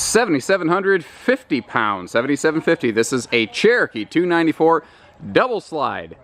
7,750 pounds, 7,750. This is a Cherokee 294 double slide,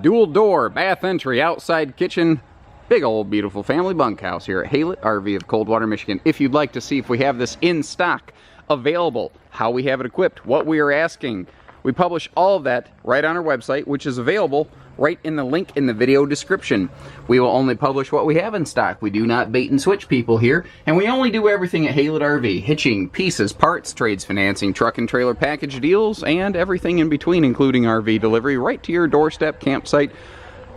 dual door, bath entry, outside kitchen, big old beautiful family bunkhouse here at HaylettRV of Coldwater, Michigan. If you'd like to see if we have this in stock, available, how we have it equipped, what we are asking, we publish all of that right on our website, which is available right in the link in the video description. We will only publish what we have in stock. We do not bait and switch people here, and we only do everything at HaylettRV: hitching, pieces, parts, trades, financing, truck and trailer package deals, and everything in between, including RV delivery right to your doorstep, campsite,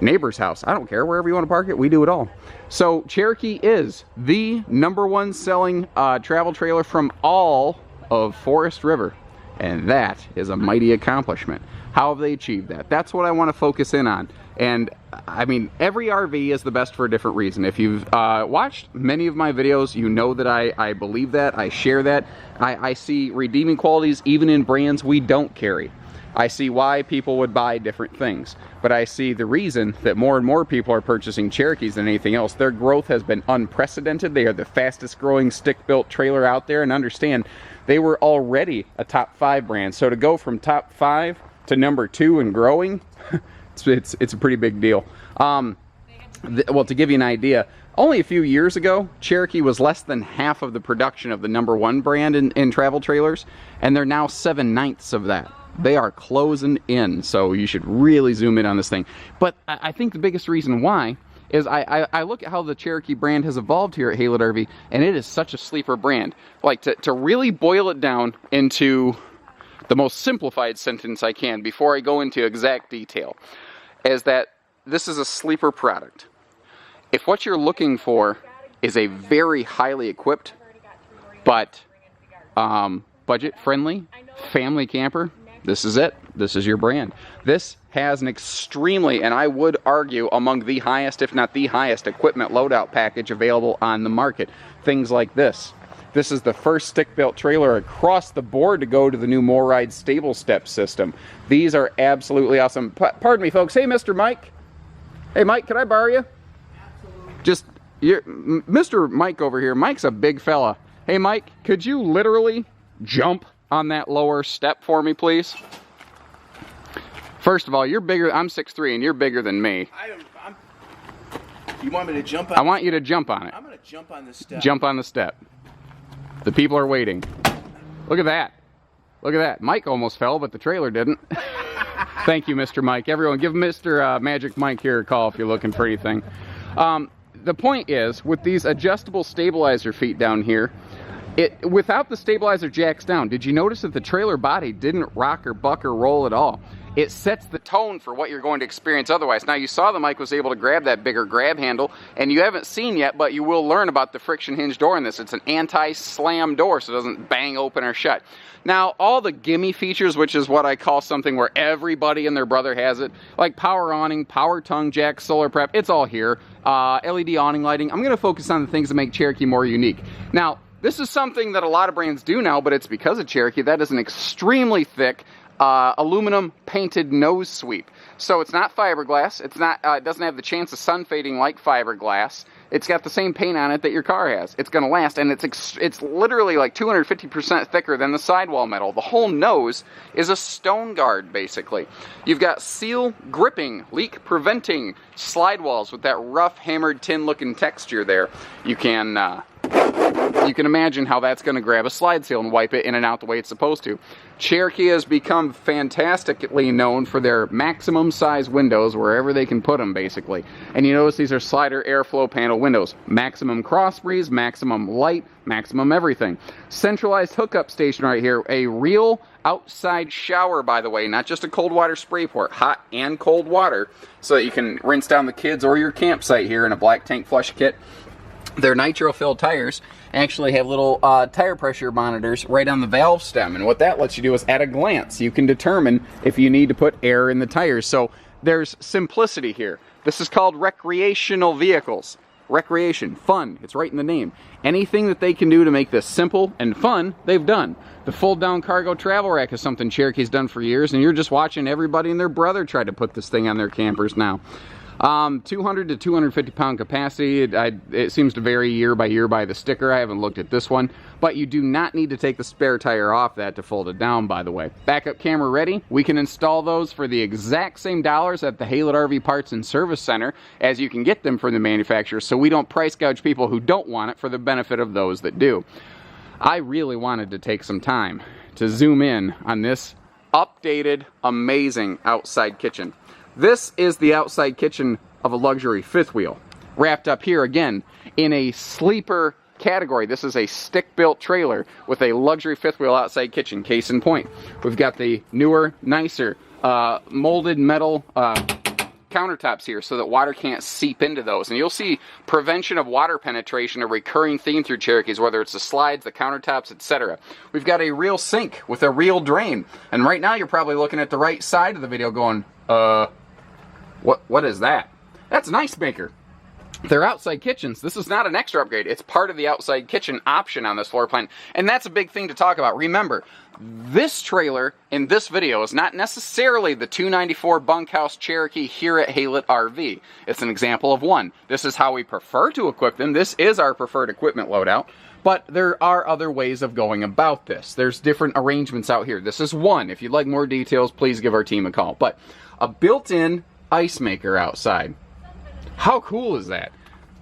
neighbor's house. I don't care, wherever you want to park it, we do it all. So Cherokee is the #1 selling travel trailer from all of Forest River, and that is a mighty accomplishment. How have they achieved that? That's what I want to focus in on. And I mean, every RV is the best for a different reason. If you've watched many of my videos, you know that I believe that, I share that. I see redeeming qualities even in brands we don't carry. I see why people would buy different things, but I see the reason that more and more people are purchasing Cherokees than anything else. Their growth has been unprecedented. They are the fastest growing stick-built trailer out there, and understand, they were already a top 5 brand. So to go from top 5 to #2 and growing, it's a pretty big deal. Well, to give you an idea, only a few years ago, Cherokee was less than half of the production of the #1 brand in travel trailers, and they're now 7/9 of that. They are closing in, so you should really zoom in on this thing. But I think the biggest reason why is I look at how the Cherokee brand has evolved here at HaylettRV, and it is such a sleeper brand. Like, to really boil it down into the most simplified sentence I can before I go into exact detail, is that this is a sleeper product. If what you're looking for is a very highly equipped but budget-friendly family camper, this is it. This is your brand. This has an extremely, and I would argue, among the highest, if not the highest, equipment loadout package available on the market. Things like this. This is the first stick-built trailer across the board to go to the new MORryde stable step system. These are absolutely awesome. Pardon me, folks. Hey, Mr. Mike. Hey, Mike, can I borrow you? Absolutely. Mr. Mike over here, Mike's a big fella. Hey, Mike, could you literally jump on that lower step for me, please? First of all, you're bigger. I'm 6'3", and you're bigger than me. You want me to jump on it? I want you to jump on it. I'm going to jump on this step. Jump on the step. The people are waiting. Look at that. Look at that. Mike almost fell, but the trailer didn't. Thank you, Mr. Mike. Everyone, give Mr. Magic Mike here a call if you're looking for anything. The point is, with these adjustable stabilizer feet down here, without the stabilizer jacks down, did you notice that the trailer body didn't rock or buck or roll at all? It sets the tone for what you're going to experience otherwise. Now, you saw the Mike was able to grab that bigger grab handle, and you haven't seen yet, but you will learn about the friction hinge door in this. It's an anti-slam door, so it doesn't bang open or shut. Now, all the gimme features, which is what I call something where everybody and their brother has it, like power awning, power tongue jack, solar prep, it's all here. LED awning lighting. I'm going to focus on the things that make Cherokee more unique. Now, this is something that a lot of brands do now, but it's because of Cherokee. That is an extremely thick aluminum painted nose sweep. So it's not fiberglass. It's not. It doesn't have the chance of sun fading like fiberglass. It's got the same paint on it that your car has. It's going to last, and it's literally like 250% thicker than the sidewall metal. The whole nose is a stone guard, basically. You've got seal gripping, leak preventing slide walls with that rough hammered tin looking texture there. You can imagine how that's going to grab a slide seal and wipe it in and out the way it's supposed to. Cherokee has become fantastically known for their maximum size windows wherever they can put them, basically. And you notice these are slider airflow panel windows. Maximum cross breeze, maximum light, maximum everything. Centralized hookup station right here. A real outside shower, by the way, not just a cold water spray port, hot and cold water, so that you can rinse down the kids or your campsite here in a black tank flush kit. Their nitro-filled tires actually have little tire pressure monitors right on the valve stem, and what that lets you do is, at a glance, you can determine if you need to put air in the tires. So there's simplicity here. This is called recreational vehicles. Recreation, fun, it's right in the name. Anything that they can do to make this simple and fun, they've done. The fold-down cargo travel rack is something Cherokee's done for years, and you're just watching everybody and their brother try to put this thing on their campers now. 200 to 250 pound capacity. It seems to vary year by the sticker. I haven't looked at this one, but you do not need to take the spare tire off that to fold it down, by the way. Backup camera ready. We can install those for the exact same dollars at the HaylettRV Parts and Service Center as you can get them from the manufacturer, so we don't price gouge people who don't want it for the benefit of those that do. I really wanted to take some time to zoom in on this updated, amazing outside kitchen. This is the outside kitchen of a luxury fifth wheel, wrapped up here again in a sleeper category. This is a stick-built trailer with a luxury fifth wheel outside kitchen. Case in point, we've got the newer, nicer, molded metal countertops here so that water can't seep into those. And you'll see prevention of water penetration, a recurring theme through Cherokees, whether it's the slides, the countertops, etc. We've got a real sink with a real drain. And right now you're probably looking at the right side of the video going, what is that? That's an Icemaker. They're outside kitchens. This is not an extra upgrade. It's part of the outside kitchen option on this floor plan. And that's a big thing to talk about. Remember, this trailer in this video is not necessarily the 294 Bunkhouse Cherokee here at HaylettRV. It's an example of one. This is how we prefer to equip them. This is our preferred equipment loadout. But there are other ways of going about this. There's different arrangements out here. This is one. If you'd like more details, please give our team a call. But a built-in Icemaker outside. How cool is that?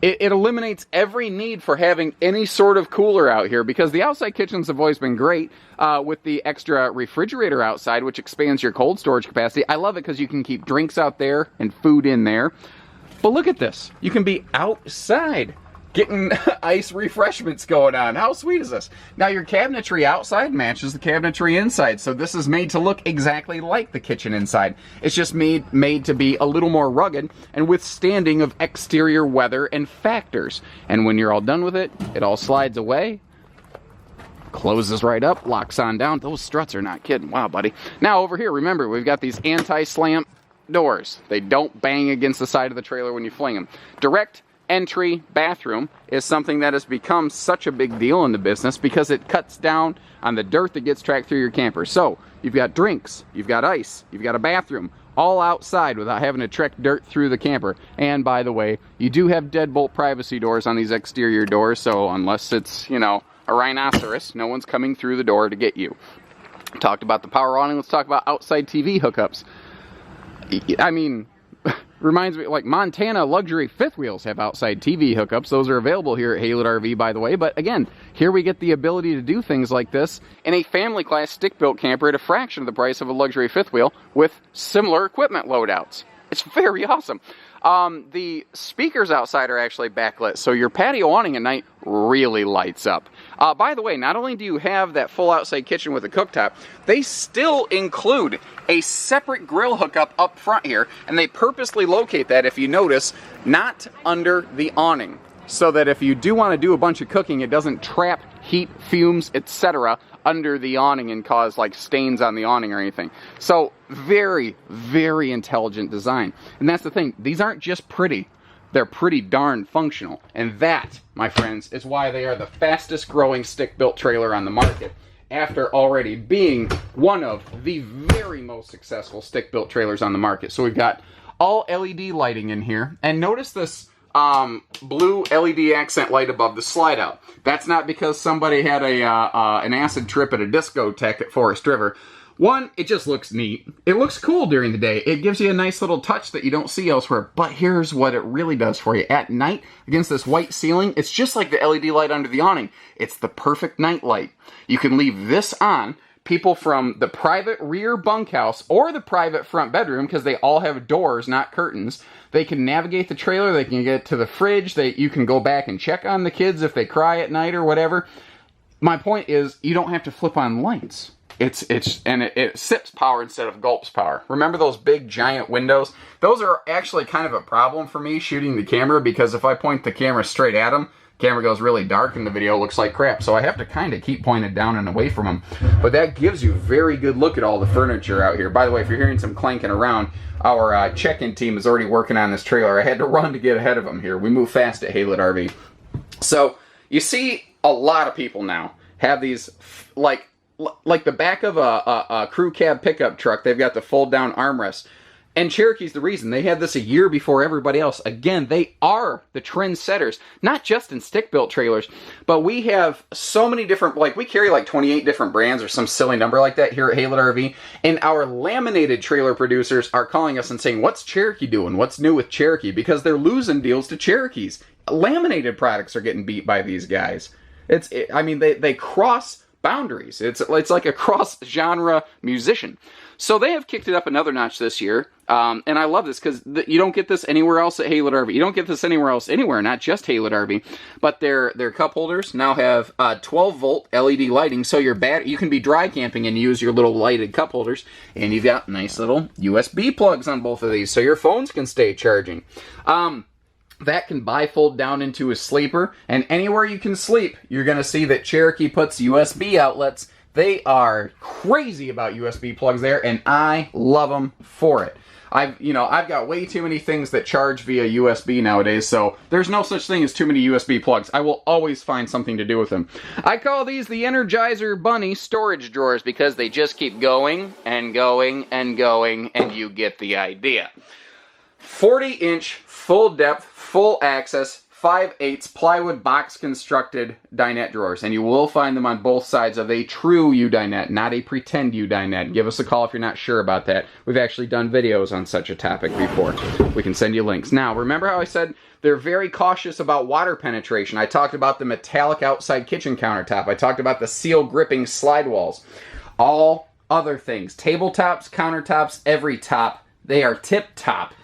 It eliminates every need for having any sort of cooler out here, because the outside kitchens have always been great with the extra refrigerator outside, which expands your cold storage capacity. I love it because you can keep drinks out there and food in there. But look at this. You can be outside getting ice refreshments going on. How sweet is this? Now your cabinetry outside matches the cabinetry inside, so this is made to look exactly like the kitchen inside. It's just made to be a little more rugged and withstanding of exterior weather and factors. And when you're all done with it, it all slides away, closes right up, locks on down. Those struts are not kidding. Wow, buddy. Now over here, remember, we've got these anti-slam doors. They don't bang against the side of the trailer when you fling them. Direct entry bathroom is something that has become such a big deal in the business because it cuts down on the dirt that gets tracked through your camper. So you've got drinks, you've got ice, you've got a bathroom, all outside without having to trek dirt through the camper. And by the way, you do have deadbolt privacy doors on these exterior doors, so unless it's, you know, a rhinoceros, no one's coming through the door to get you. Talked about the power awning, let's talk about outside TV hookups. I mean, reminds me, like Montana luxury fifth wheels have outside TV hookups. Those are available here at HaylettRV, by the way. But again, here we get the ability to do things like this in a family class stick-built camper at a fraction of the price of a luxury fifth wheel with similar equipment loadouts. It's very awesome. The speakers outside are actually backlit, so your patio awning at night really lights up. By the way, not only do you have that full outside kitchen with a cooktop, they still include a separate grill hookup up front here, and they purposely locate that, if you notice, not under the awning, so that if you do want to do a bunch of cooking, it doesn't trap heat, fumes, etc. under the awning and cause like stains on the awning or anything. So very, very intelligent design. And that's the thing, these aren't just pretty, they're pretty darn functional. And that, my friends, is why they are the fastest growing stick-built trailer on the market, after already being one of the very most successful stick-built trailers on the market. So we've got all LED lighting in here, and notice this blue LED accent light above the slide out. That's not because somebody had an acid trip at a discotheque at Forest River. One, it just looks neat. It looks cool during the day. It gives you a nice little touch that you don't see elsewhere. But here's what it really does for you. At night, against this white ceiling, it's just like the LED light under the awning. It's the perfect night light. You can leave this on. People from the private rear bunkhouse or the private front bedroom, because they all have doors, not curtains, they can navigate the trailer, they can get to the fridge, you can go back and check on the kids if they cry at night or whatever. My point is, you don't have to flip on lights. It sips power instead of gulps power. Remember those big giant windows? Those are actually kind of a problem for me shooting the camera, because if I point the camera straight at them, camera goes really dark and the video looks like crap. So I have to kind of keep pointed down and away from them. But that gives you a very good look at all the furniture out here. By the way, if you're hearing some clanking around, our check-in team is already working on this trailer. I had to run to get ahead of them here. We move fast at HaylettRV. So you see a lot of people now have these, like the back of a crew cab pickup truck, they've got the fold-down armrest. And Cherokee's the reason. They had this a year before everybody else. Again, they are the trendsetters, not just in stick-built trailers, but we have so many different, like we carry like 28 different brands or some silly number like that here at HaylettRV, and our laminated trailer producers are calling us and saying, what's Cherokee doing? What's new with Cherokee? Because they're losing deals to Cherokees. Laminated products are getting beat by these guys. I mean, they cross boundaries. It's like a cross-genre musician. So they have kicked it up another notch this year, and I love this because you don't get this anywhere else at HaylettRV. You don't get this anywhere else, anywhere, not just HaylettRV. But their cup holders now have 12-volt LED lighting, so you can be dry camping and use your little lighted cup holders. And you've got nice little USB plugs on both of these, so your phones can stay charging. That can bifold down into a sleeper, and anywhere you can sleep, you're going to see that Cherokee puts USB outlets. They are crazy about USB plugs there, and I love them for it. I've got way too many things that charge via USB nowadays, so there's no such thing as too many USB plugs. I will always find something to do with them. I call these the Energizer Bunny storage drawers because they just keep going and going and going, and you get the idea. 40-inch, full depth, full access, 5/8 plywood box constructed dinette drawers, and you will find them on both sides of a true U-dinette, not a pretend U-dinette. Give us a call if you're not sure about that. We've actually done videos on such a topic before. We can send you links. Now, remember how I said they're very cautious about water penetration? I talked about the metallic outside kitchen countertop. I talked about the seal gripping slide walls. All other things, tabletops, countertops, every top, they are tip-top.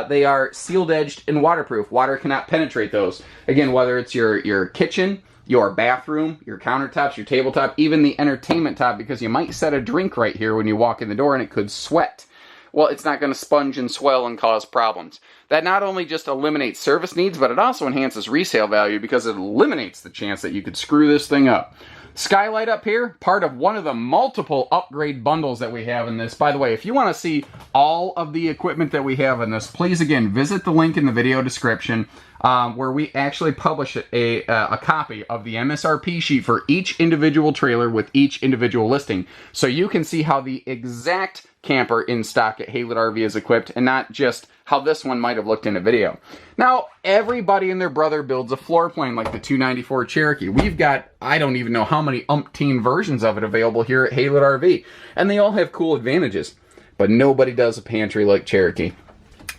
They are sealed edged and waterproof. Water cannot penetrate those. Again, whether it's your kitchen, your bathroom, your countertops, your tabletop, even the entertainment top, because you might set a drink right here when you walk in the door and it could sweat. Well, it's not going to sponge and swell and cause problems. That not only just eliminates service needs, but it also enhances resale value because it eliminates the chance that you could screw this thing up. Skylight up here, part of one of the multiple upgrade bundles that we have in this. By the way, if you want to see all of the equipment that we have in this, please, again, visit the link in the video description where we actually publish a copy of the MSRP sheet for each individual trailer with each individual listing. So you can see how the exact camper in stock at HaylettRV is equipped and not just how this one might have looked in a video. Now, everybody and their brother builds a floor plan like the 294 Cherokee. We've got, I don't even know how many umpteen versions of it available here at HaylettRV, and they all have cool advantages. But nobody does a pantry like Cherokee.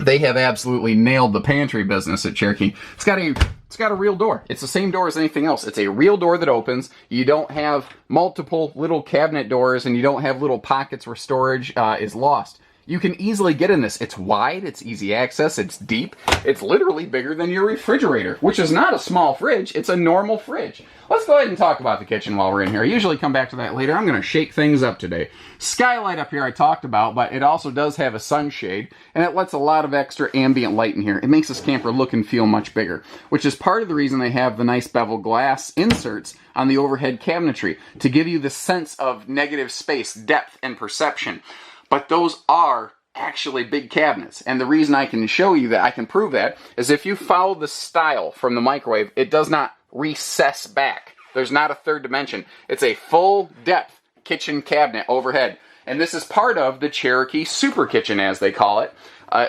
They have absolutely nailed the pantry business at Cherokee. It's got a real door. It's the same door as anything else. It's a real door that opens. You don't have multiple little cabinet doors, and you don't have little pockets where storage is lost. You can easily get in this. It's wide, it's easy access, it's deep. It's literally bigger than your refrigerator, which is not a small fridge. It's a normal fridge. Let's go ahead and talk about the kitchen while we're in here. I usually come back to that later. I'm going to shake things up today. Skylight up here I talked about, but it also does have a sunshade, and it lets a lot of extra ambient light in here. It makes this camper look and feel much bigger, which is part of the reason they have the nice bevel glass inserts on the overhead cabinetry, to give you the sense of negative space, depth, and perception. But those are actually big cabinets. And the reason I can show you that, I can prove that, is if you follow the style from the microwave, it does not recess back. There's not a third dimension. It's a full depth kitchen cabinet overhead. And this is part of the Cherokee Super Kitchen, as they call it,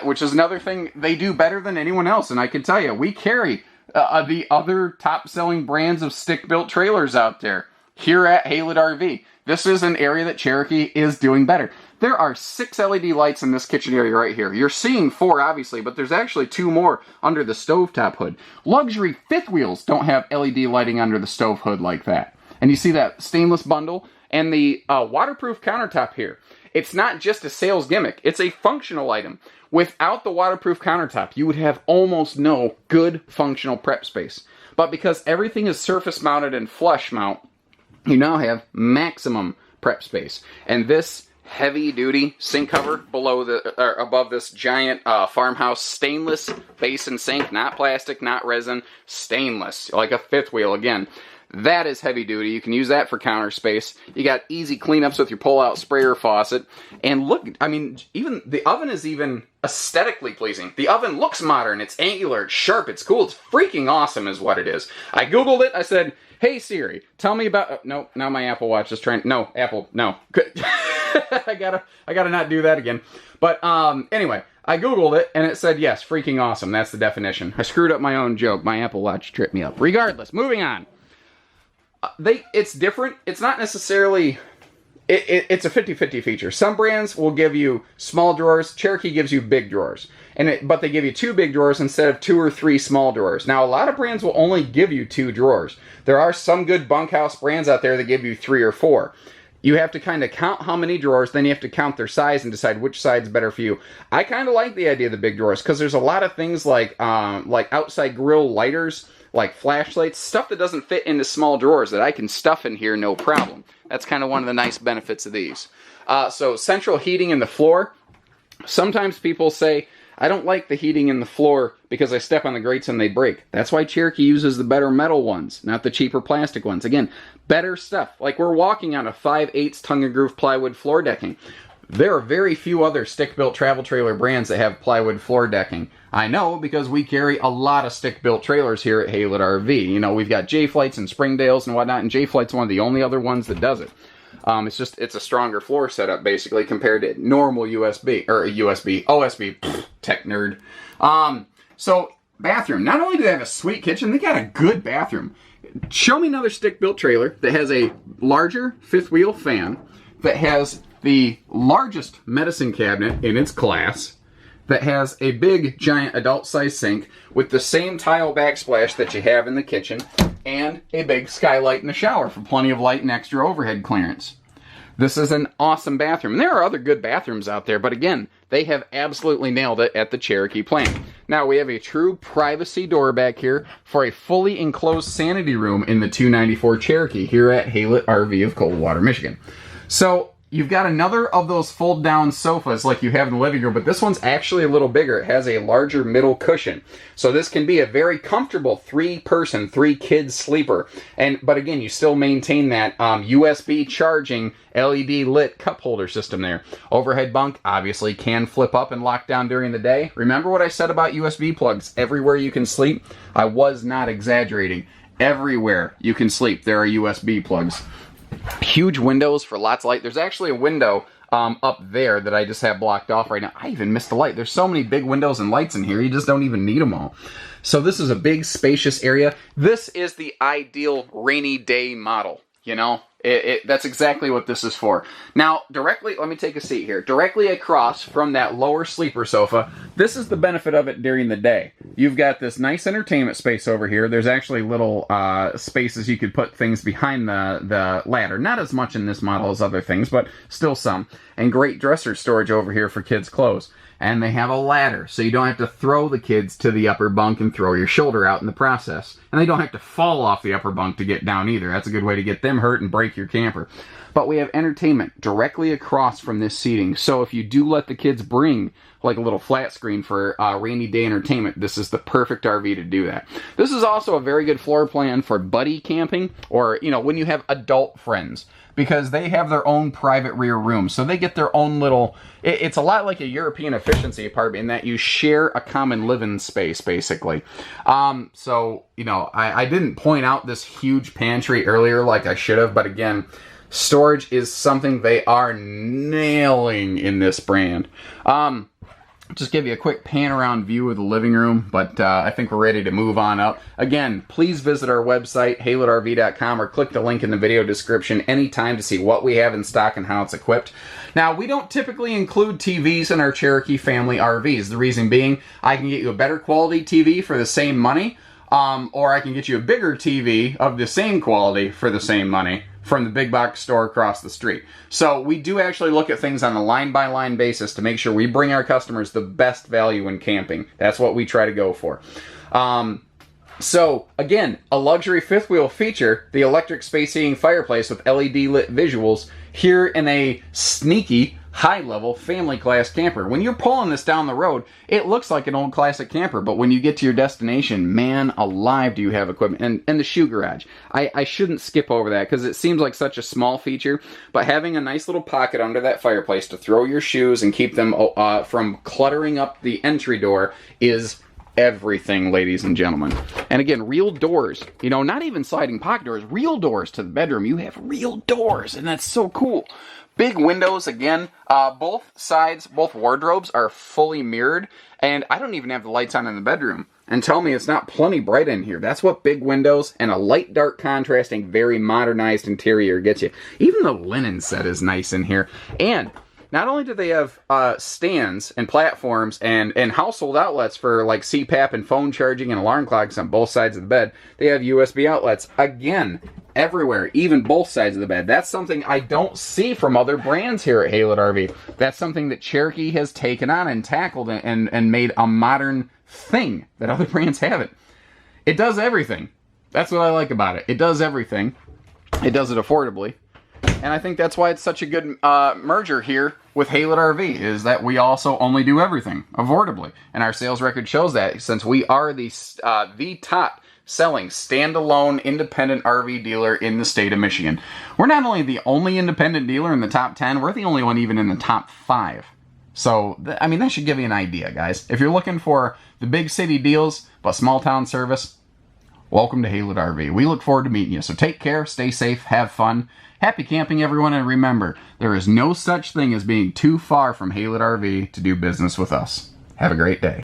which is another thing they do better than anyone else. And I can tell you, we carry the other top-selling brands of stick-built trailers out there here at HaylettRV. This is an area that Cherokee is doing better. There are 6 LED lights in this kitchen area right here. You're seeing 4, obviously, but there's actually 2 more under the stovetop hood. Luxury fifth wheels don't have LED lighting under the stove hood like that. And you see that stainless bundle and the waterproof countertop here. It's not just a sales gimmick. It's a functional item. Without the waterproof countertop, you would have almost no good functional prep space. But because everything is surface mounted and flush mount, you now have maximum prep space. And this heavy-duty sink cover above this giant farmhouse stainless basin sink, not plastic, not resin, stainless, like a fifth wheel again. That is heavy duty. You can use that for counter space. You got easy cleanups with your pull-out sprayer faucet. And look, I mean, even the oven is even aesthetically pleasing. The oven looks modern. It's angular. It's sharp. It's cool. It's freaking awesome is what it is. I Googled it. I said, hey Siri, tell me about... no, now my Apple Watch is trying... No, Apple, no. I gotta not do that again. But anyway, I Googled it, and it said, yes, freaking awesome. That's the definition. I screwed up my own joke. My Apple Watch tripped me up. Regardless, moving on. It's different. It's not necessarily... It's a 50-50 feature. Some brands will give you small drawers. Cherokee gives you big drawers. But they give you 2 big drawers instead of 2 or 3 small drawers. Now, a lot of brands will only give you 2 drawers. There are some good bunkhouse brands out there that give you 3 or 4. You have to kind of count how many drawers, then you have to count their size and decide which side's better for you. I kind of like the idea of the big drawers because there's a lot of things like outside grill lighters, like flashlights, stuff that doesn't fit into small drawers that I can stuff in here no problem. That's kind of one of the nice benefits of these. So central heating in the floor. Sometimes people say, I don't like the heating in the floor because I step on the grates and they break. That's why Cherokee uses the better metal ones, not the cheaper plastic ones. Again, better stuff. Like we're walking on a 5/8 tongue and groove plywood floor decking. There are very few other stick-built travel trailer brands that have plywood floor decking. I know because we carry a lot of stick-built trailers here at HaylettRV. You know, we've got J-Flights and Springdales and whatnot, and J-Flight's one of the only other ones that does it. It's a stronger floor setup basically compared to normal OSB, tech nerd. So bathroom. Not only do they have a sweet kitchen, they got a good bathroom. Show me another stick-built trailer that has a larger fifth wheel fan, that has the largest medicine cabinet in its class, that has a big giant adult size sink with the same tile backsplash that you have in the kitchen, and a big skylight in the shower for plenty of light and extra overhead clearance. This is an awesome bathroom. And there are other good bathrooms out there, but again, they have absolutely nailed it at the Cherokee plant. Now, we have a true privacy door back here for a fully enclosed sanity room in the 294 Cherokee here at HaylettRV of Coldwater, Michigan. So, you've got another of those fold-down sofas like you have in the living room, but this one's actually a little bigger. It has a larger middle cushion. So this can be a very comfortable 3-person, 3-kid sleeper. But again, you still maintain that USB charging LED lit cup holder system there. Overhead bunk obviously can flip up and lock down during the day. Remember what I said about USB plugs everywhere you can sleep? I was not exaggerating. Everywhere you can sleep, there are USB plugs. Huge windows for lots of light. There's actually a window up there that I just have blocked off right now. I even missed the light. There's so many big windows and lights in here, you just don't even need them all. So this is a big, spacious area. This is the ideal rainy day model, you know? That's exactly what this is for. Now, directly, let me take a seat here. Directly across from that lower sleeper sofa, this is the benefit of it during the day. You've got this nice entertainment space over here. There's actually little spaces you could put things behind the ladder. Not as much in this model as other things, but still some. And great dresser storage over here for kids' clothes. And they have a ladder, so you don't have to throw the kids to the upper bunk and throw your shoulder out in the process. And they don't have to fall off the upper bunk to get down either. That's a good way to get them hurt and break your camper. But we have entertainment directly across from this seating. So if you do let the kids bring like a little flat screen for rainy day entertainment, this is the perfect RV to do that. This is also a very good floor plan for buddy camping, or, you know, when you have adult friends, because they have their own private rear room. So they get their own little, it's a lot like a European efficiency apartment in that you share a common living space, basically. So, you know, I didn't point out this huge pantry earlier like I should have, but again, storage is something they are nailing in this brand. Just give you a quick pan around view of the living room, but I think we're ready to move on up. Again, please visit our website, HaylettRV.com, or click the link in the video description anytime to see what we have in stock and how it's equipped. Now, we don't typically include TVs in our Cherokee family RVs. The reason being, I can get you a better quality TV for the same money, or I can get you a bigger TV of the same quality for the same money from the big box store across the street. So we do actually look at things on a line-by-line basis to make sure we bring our customers the best value in camping. That's what we try to go for. So, again, a luxury fifth wheel feature, the electric space heating fireplace with LED lit visuals, here in a sneaky, high-level, family-class camper. When you're pulling this down the road, it looks like an old classic camper, but when you get to your destination, man alive do you have equipment. And the shoe garage. I shouldn't skip over that, because it seems like such a small feature, but having a nice little pocket under that fireplace to throw your shoes and keep them from cluttering up the entry door is everything, ladies and gentlemen. And again, real doors. You know, not even sliding pocket doors, real doors to the bedroom. You have real doors, and that's so cool. Big windows, again, both sides, both wardrobes are fully mirrored, and I don't even have the lights on in the bedroom. And tell me it's not plenty bright in here. That's what big windows and a light, dark, contrasting, very modernized interior gets you. Even the linen set is nice in here. And not only do they have stands and platforms and household outlets for like CPAP and phone charging and alarm clocks on both sides of the bed, they have USB outlets, again, everywhere, even both sides of the bed. That's something I don't see from other brands here at HaylettRV. That's something that Cherokee has taken on and tackled and made a modern thing that other brands haven't. It does everything. That's what I like about it. It does everything. It does it affordably. And I think that's why it's such a good merger here with HaylettRV, is that we also only do everything affordably. And our sales record shows that, since we are the top selling standalone independent RV dealer in the state of Michigan. We're not only the only independent dealer in the top 10, we're the only one even in the top 5. So, I mean, that should give you an idea, guys. If you're looking for the big city deals, but small town service, welcome to HaylettRV. We look forward to meeting you. So take care, stay safe, have fun. Happy camping, everyone, and remember, there is no such thing as being too far from HaylettRV to do business with us. Have a great day.